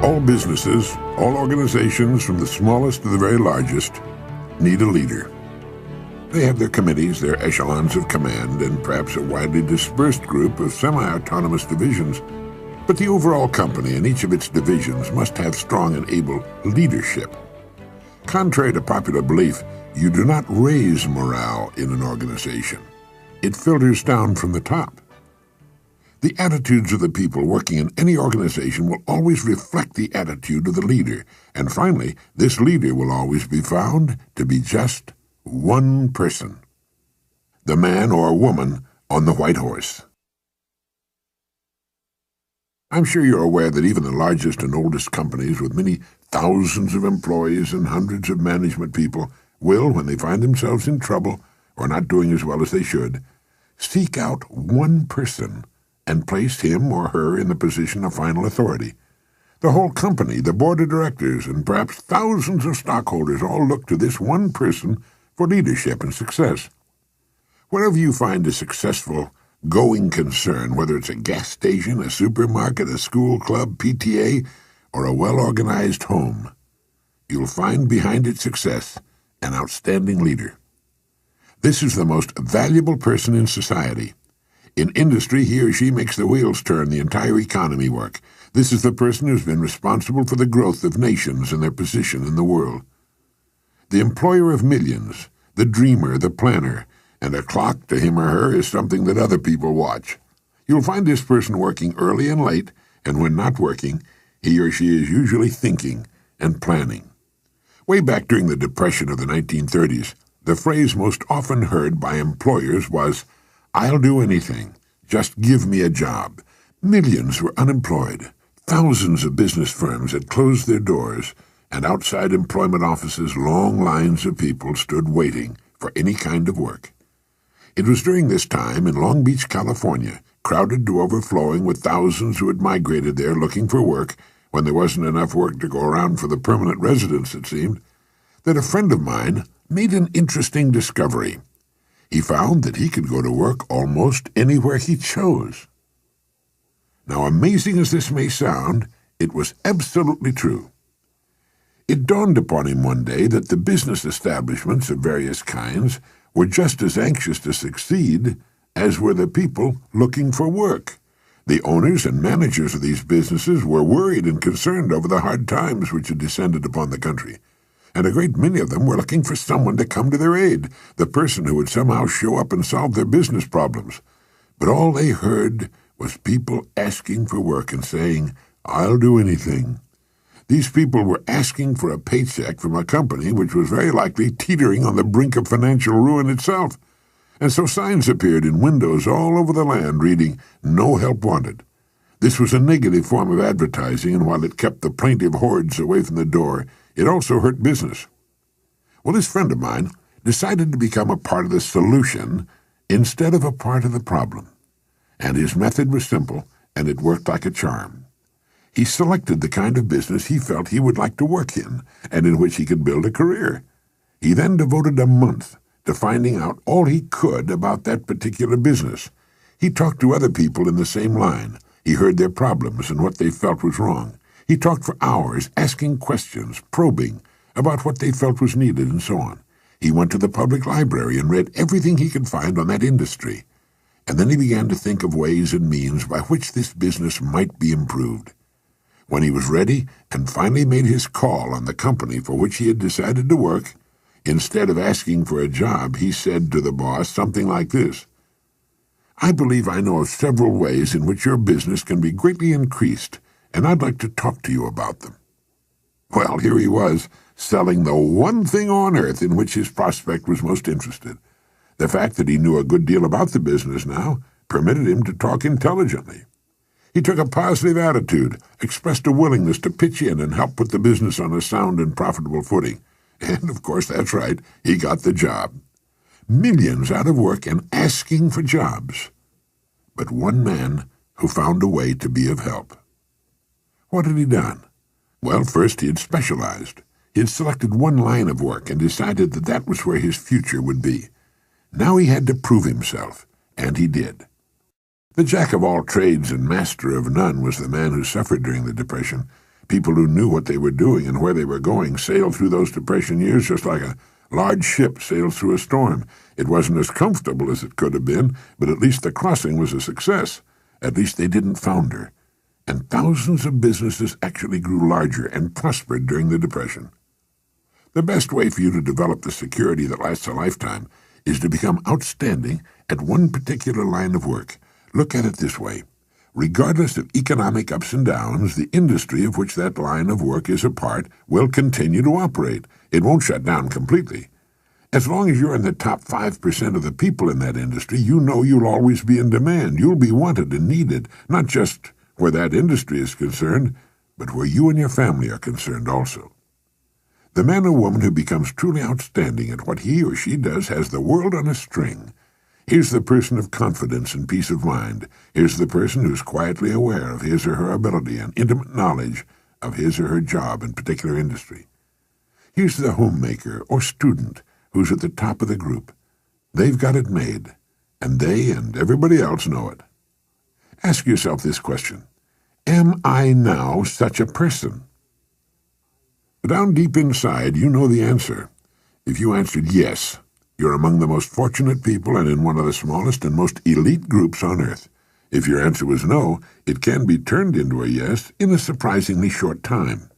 All businesses, all organizations, from the smallest to the very largest, need a leader. They have their committees, their echelons of command, and perhaps a widely dispersed group of semi-autonomous divisions. But the overall company and each of its divisions must have strong and able leadership. Contrary to popular belief, you do not raise morale in an organization. It filters down from the top. The attitudes of the people working in any organization will always reflect the attitude of the leader, and finally, this leader will always be found to be just one person: the man or woman on the white horse. I'm sure you're aware that even the largest and oldest companies with many thousands of employees and hundreds of management people will, when they find themselves in trouble or not doing as well as they should, seek out one person and place him or her in the position of final authority. The whole company, the board of directors, and perhaps thousands of stockholders all look to this one person for leadership and success. Wherever you find a successful, going concern, whether it's a gas station, a supermarket, a school club, PTA, or a well-organized home, you'll find behind its success an outstanding leader. This is the most valuable person in society. In industry, he or she makes the wheels turn, the entire economy work. This is the person who's been responsible for the growth of nations and their position in the world. The employer of millions, the dreamer, the planner, and a clock to him or her is something that other people watch. You'll find this person working early and late, and when not working, he or she is usually thinking and planning. Way back during the Depression of the 1930s, the phrase most often heard by employers was, "I'll do anything. Just give me a job." Millions were unemployed. Thousands of business firms had closed their doors, and outside employment offices long lines of people stood waiting for any kind of work. It was during this time in Long Beach, California, crowded to overflowing with thousands who had migrated there looking for work when there wasn't enough work to go around for the permanent residents, it seemed, that a friend of mine made an interesting discovery. He found that he could go to work almost anywhere he chose. Now, amazing as this may sound, it was absolutely true. It dawned upon him one day that the business establishments of various kinds were just as anxious to succeed as were the people looking for work. The owners and managers of these businesses were worried and concerned over the hard times which had descended upon the country, and a great many of them were looking for someone to come to their aid, the person who would somehow show up and solve their business problems. But all they heard was people asking for work and saying, "I'll do anything." These people were asking for a paycheck from a company which was very likely teetering on the brink of financial ruin itself. And so signs appeared in windows all over the land reading, "No help wanted." This was a negative form of advertising, and while it kept the plaintive hordes away from the door, it also hurt business. Well, this friend of mine decided to become a part of the solution instead of a part of the problem. And his method was simple, and it worked like a charm. He selected the kind of business he felt he would like to work in, and in which he could build a career. He then devoted a month to finding out all he could about that particular business. He talked to other people in the same line. He heard their problems and what they felt was wrong. He talked for hours, asking questions, probing about what they felt was needed, and so on. He went to the public library and read everything he could find on that industry. And then he began to think of ways and means by which this business might be improved. When he was ready and finally made his call on the company for which he had decided to work, instead of asking for a job, he said to the boss something like this: "I believe I know of several ways in which your business can be greatly increased, and I'd like to talk to you about them." Well, here he was, selling the one thing on earth in which his prospect was most interested. The fact that he knew a good deal about the business now permitted him to talk intelligently. He took a positive attitude, expressed a willingness to pitch in and help put the business on a sound and profitable footing. And, of course, that's right, he got the job. Millions out of work and asking for jobs. But one man who found a way to be of help. What had he done? Well, first he had specialized. He had selected one line of work and decided that that was where his future would be. Now he had to prove himself, and he did. The jack of all trades and master of none was the man who suffered during the Depression, People who knew what they were doing and where they were going sailed through those Depression years just like a large ship sails through a storm. It wasn't as comfortable as it could have been, but at least the crossing was a success. At least they didn't founder. And thousands of businesses actually grew larger and prospered during the Depression. The best way for you to develop the security that lasts a lifetime is to become outstanding at one particular line of work. Look at it this way. Regardless of economic ups and downs, the industry of which that line of work is a part will continue to operate. It won't shut down completely. As long as you're in the top 5% of the people in that industry, you know you'll always be in demand. You'll be wanted and needed, not just where that industry is concerned, but where you and your family are concerned also. The man or woman who becomes truly outstanding at what he or she does has the world on a string. Here's the person of confidence and peace of mind. Here's the person who's quietly aware of his or her ability and intimate knowledge of his or her job in particular industry. Here's the homemaker or student who's at the top of the group. They've got it made, and they and everybody else know it. Ask yourself this question: am I now such a person? Down deep inside, you know the answer. If you answered yes, you're among the most fortunate people and in one of the smallest and most elite groups on earth. If your answer was no, it can be turned into a yes in a surprisingly short time.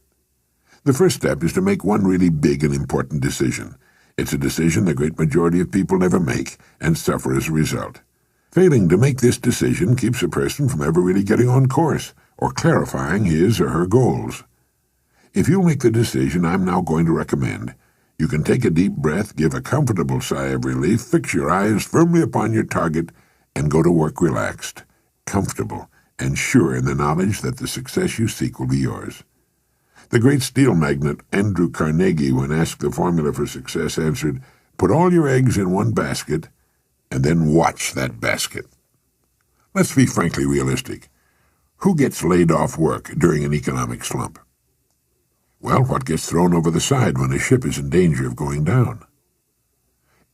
The first step is to make one really big and important decision. It's a decision the great majority of people never make and suffer as a result. Failing to make this decision keeps a person from ever really getting on course or clarifying his or her goals. If you make the decision I'm now going to recommend, you can take a deep breath, give a comfortable sigh of relief, fix your eyes firmly upon your target, and go to work relaxed, comfortable, and sure in the knowledge that the success you seek will be yours. The great steel magnate Andrew Carnegie, when asked the formula for success, answered, "Put all your eggs in one basket, and then watch that basket." Let's be frankly realistic. Who gets laid off work during an economic slump? Well, what gets thrown over the side when a ship is in danger of going down?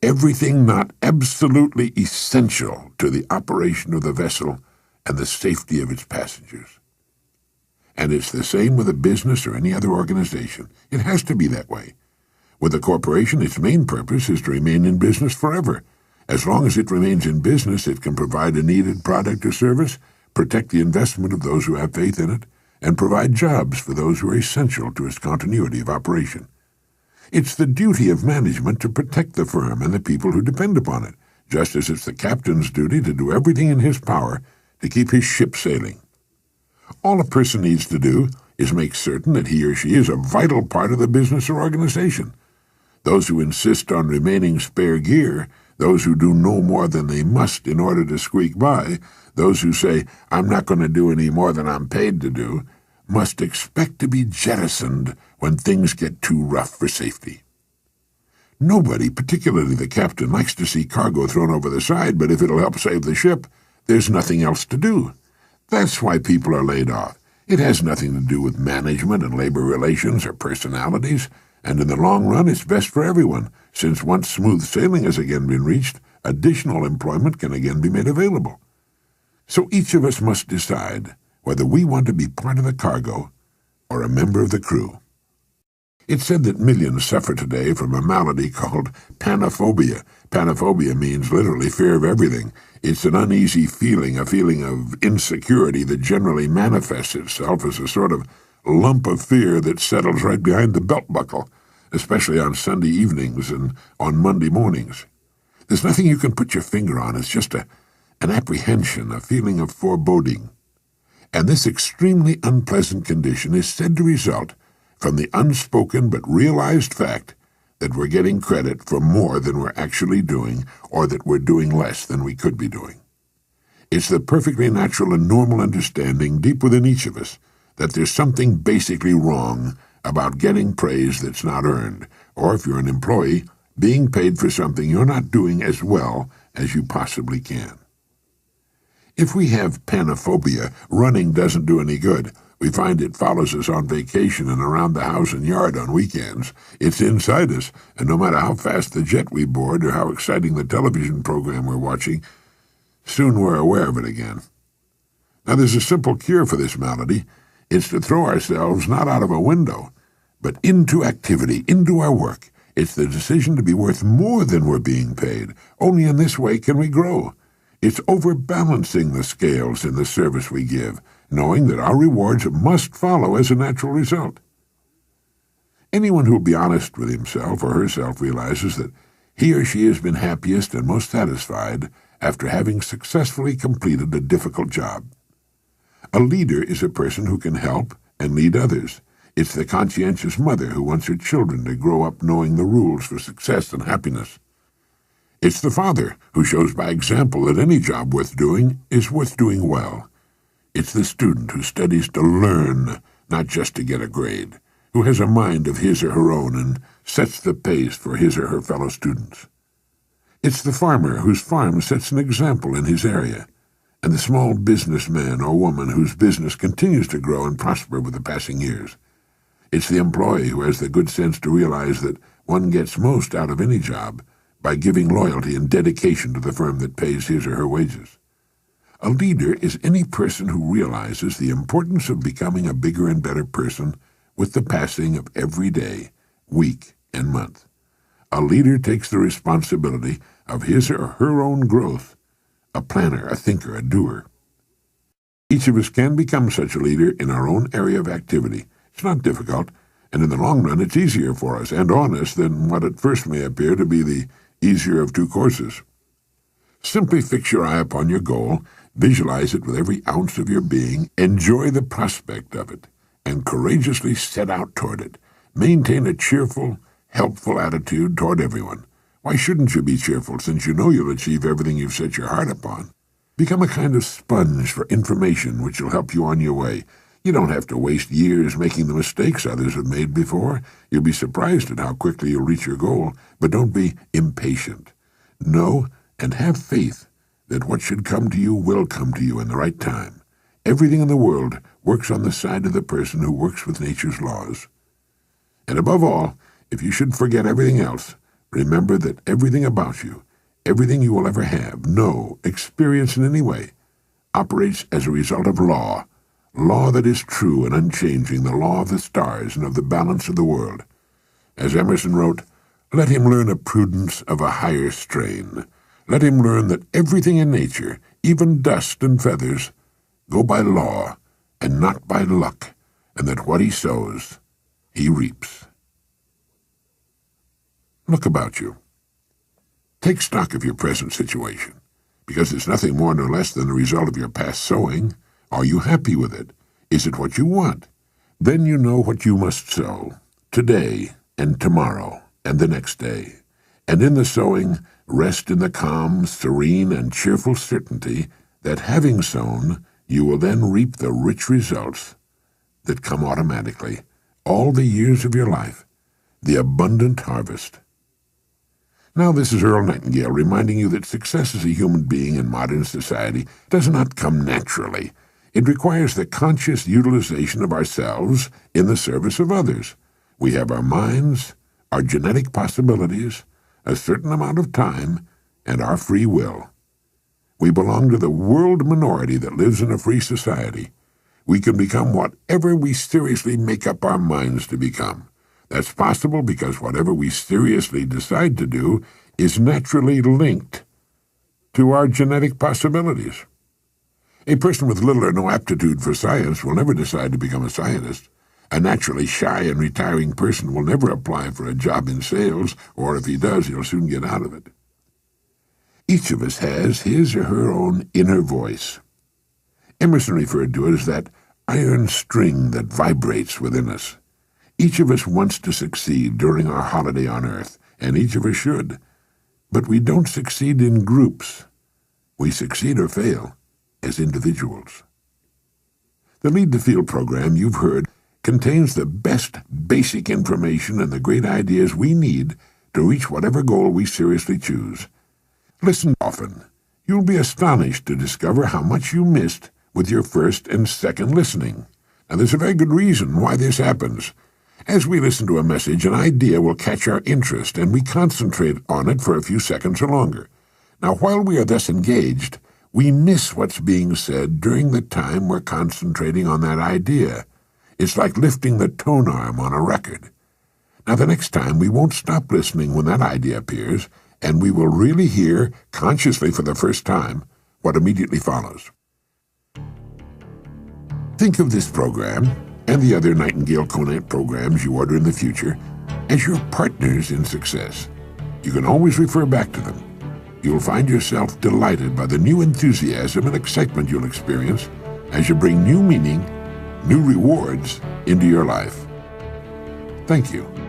Everything not absolutely essential to the operation of the vessel and the safety of its passengers. And it's the same with a business or any other organization. It has to be that way. With a corporation, its main purpose is to remain in business forever. As long as it remains in business, it can provide a needed product or service, protect the investment of those who have faith in it, and provide jobs for those who are essential to its continuity of operation. It's the duty of management to protect the firm and the people who depend upon it, just as it's the captain's duty to do everything in his power to keep his ship sailing. All a person needs to do is make certain that he or she is a vital part of the business or organization. Those who insist on remaining spare gear, those who do no more than they must in order to squeak by, those who say, "I'm not going to do any more than I'm paid to do," must expect to be jettisoned when things get too rough for safety. Nobody, particularly the captain, likes to see cargo thrown over the side, but if it'll help save the ship, there's nothing else to do. That's why people are laid off. It has nothing to do with management and labor relations or personalities, and in the long run it's best for everyone, since once smooth sailing has again been reached, additional employment can again be made available. So each of us must decide whether we want to be part of the cargo or a member of the crew. It's said that millions suffer today from a malady called panophobia. Panophobia means literally fear of everything. It's an uneasy feeling, a feeling of insecurity that generally manifests itself as a sort of lump of fear that settles right behind the belt buckle, especially on Sunday evenings and on Monday mornings. There's nothing you can put your finger on. It's just an apprehension, a feeling of foreboding. And this extremely unpleasant condition is said to result from the unspoken but realized fact that we're getting credit for more than we're actually doing, or that we're doing less than we could be doing. It's the perfectly natural and normal understanding deep within each of us that there's something basically wrong about getting praise that's not earned, or if you're an employee, being paid for something you're not doing as well as you possibly can. If we have panophobia, running doesn't do any good. We find it follows us on vacation and around the house and yard on weekends. It's inside us, and no matter how fast the jet we board or how exciting the television program we're watching, soon we're aware of it again. Now there's a simple cure for this malady. It's to throw ourselves not out of a window, but into activity, into our work. It's the decision to be worth more than we're being paid. Only in this way can we grow. It's overbalancing the scales in the service we give, knowing that our rewards must follow as a natural result. Anyone who will be honest with himself or herself realizes that he or she has been happiest and most satisfied after having successfully completed a difficult job. A leader is a person who can help and lead others. It's the conscientious mother who wants her children to grow up knowing the rules for success and happiness. It's the father who shows by example that any job worth doing is worth doing well. It's the student who studies to learn, not just to get a grade, who has a mind of his or her own and sets the pace for his or her fellow students. It's the farmer whose farm sets an example in his area, and the small businessman or woman whose business continues to grow and prosper with the passing years. It's the employee who has the good sense to realize that one gets most out of any job by giving loyalty and dedication to the firm that pays his or her wages. A leader is any person who realizes the importance of becoming a bigger and better person with the passing of every day, week, and month. A leader takes the responsibility of his or her own growth, a planner, a thinker, a doer. Each of us can become such a leader in our own area of activity. It's not difficult, and in the long run it's easier for us and on us than what at first may appear to be the easier of two courses. Simply fix your eye upon your goal, visualize it with every ounce of your being, enjoy the prospect of it, and courageously set out toward it. Maintain a cheerful, helpful attitude toward everyone. Why shouldn't you be cheerful, since you know you'll achieve everything you've set your heart upon? Become a kind of sponge for information which will help you on your way. You don't have to waste years making the mistakes others have made before. You'll be surprised at how quickly you'll reach your goal, but don't be impatient. Know and have faith that what should come to you will come to you in the right time. Everything in the world works on the side of the person who works with nature's laws. And above all, if you should forget everything else, remember that everything about you, everything you will ever have, know, experience in any way, operates as a result of law that is true and unchanging, the law of the stars and of the balance of the world. As Emerson wrote, "Let him learn a prudence of a higher strain. Let him learn that everything in nature, even dust and feathers, go by law and not by luck, and that what he sows, he reaps." Look about you. Take stock of your present situation, because it's nothing more nor less than the result of your past sowing. Are you happy with it? Is it what you want? Then you know what you must sow, today and tomorrow and the next day. And in the sowing, rest in the calm, serene, and cheerful certainty that having sown, you will then reap the rich results that come automatically, all the years of your life, the abundant harvest. Now this is Earl Nightingale reminding you that success as a human being in modern society does not come naturally. It requires the conscious utilization of ourselves in the service of others. We have our minds, our genetic possibilities, a certain amount of time, and our free will. We belong to the world minority that lives in a free society. We can become whatever we seriously make up our minds to become. That's possible because whatever we seriously decide to do is naturally linked to our genetic possibilities. A person with little or no aptitude for science will never decide to become a scientist. A naturally shy and retiring person will never apply for a job in sales, or if he does, he'll soon get out of it. Each of us has his or her own inner voice. Emerson referred to it as that iron string that vibrates within us. Each of us wants to succeed during our holiday on earth, and each of us should. But we don't succeed in groups. We succeed or fail as individuals. The Lead the Field program you've heard contains the best basic information and the great ideas we need to reach whatever goal we seriously choose. Listen often. You'll be astonished to discover how much you missed with your first and second listening. Now, there's a very good reason why this happens. As we listen to a message, an idea will catch our interest, and we concentrate on it for a few seconds or longer. Now, while we are thus engaged, we miss what's being said during the time we're concentrating on that idea. It's like lifting the tone arm on a record. Now, the next time, we won't stop listening when that idea appears, and we will really hear, consciously for the first time, what immediately follows. Think of this program, and the other Nightingale Conant programs you order in the future, as your partners in success. You can always refer back to them. You'll find yourself delighted by the new enthusiasm and excitement you'll experience as you bring new meaning, new rewards into your life. Thank you.